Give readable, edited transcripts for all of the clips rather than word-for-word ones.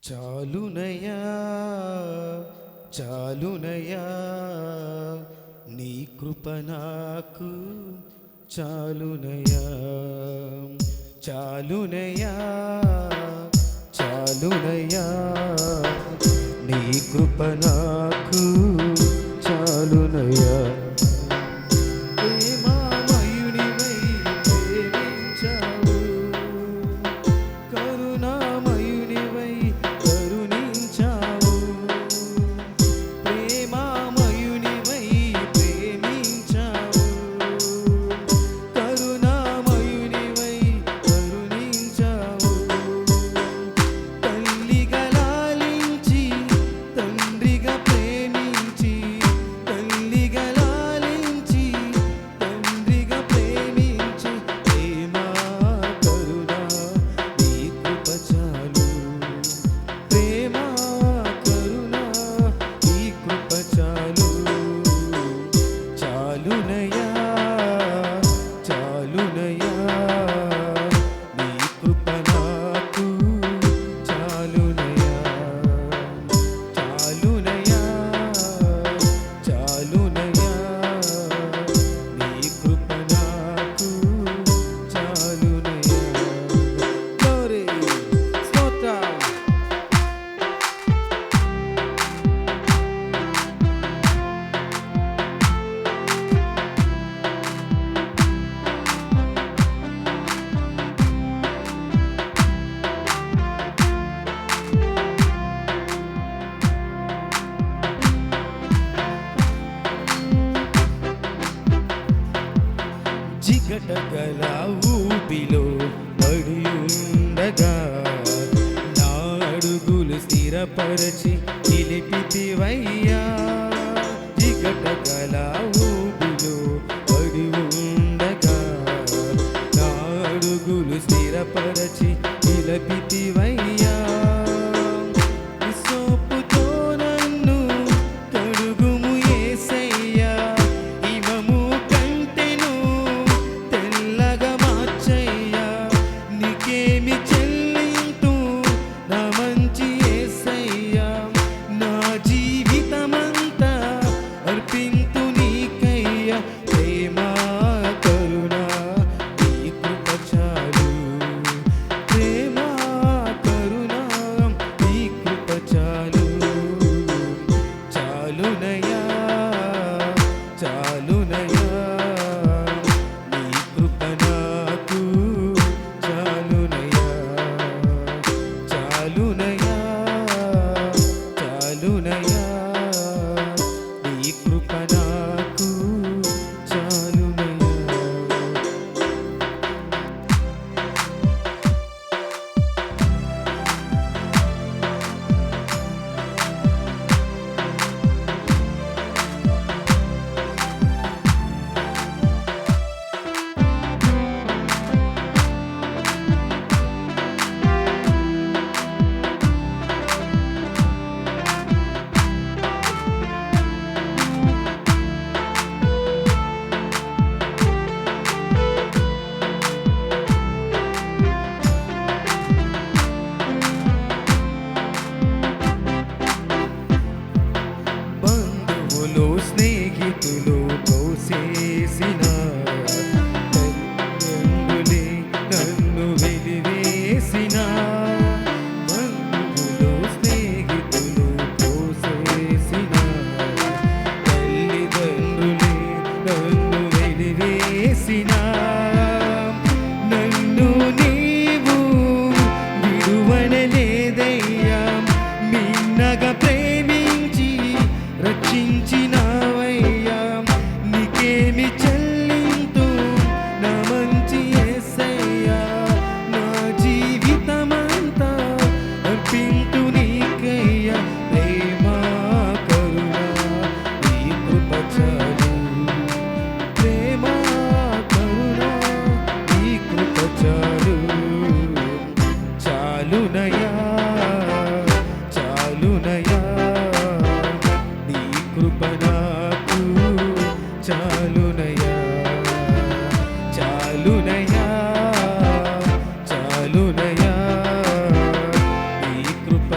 చాలునయా చాలునయా నీ కృప నాకు చాలునయా చాలునయా చాలునయా నీ కృప నాకు చాలునయా జిగటగల ఊపిలో పడియుండగా నా అడుగులు స్థిరపరచి నిలిపితివయ్యా. జిగటగల ఊపిలో పడి ఉండగా నా అడుగులు స్థిరపరచి నిలిపితివయ్యా. స్నేహితులు తోసేసిన తల్లిదండ్రులే నన్ను వెలివేసిన బంధువులు స్నేహితులు తోసేసిన తల్లిదండ్రులే నన్ను వెలివేసిన నన్ను నీవు విడువనలేదయ్యా. మిన్నగా ప్రేమించి రక్షించినవయ్యా. నీకేమి చెల్లింతు నా మంచి యేసయ్యా. నా జీవితమంతా అర్పింతు నీకయ్యా. ప్రేమ కరుణ నీ కృప చాలు. ప్రేమ కరుణ నీ కృప చాలు. చాలునయా చాలునయా నీ కృప నాకు చాలునయా చాలునయా చాలునయా నీ కృప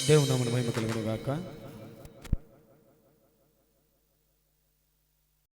దేవుని నామమున మహిమ కలుగును గాక.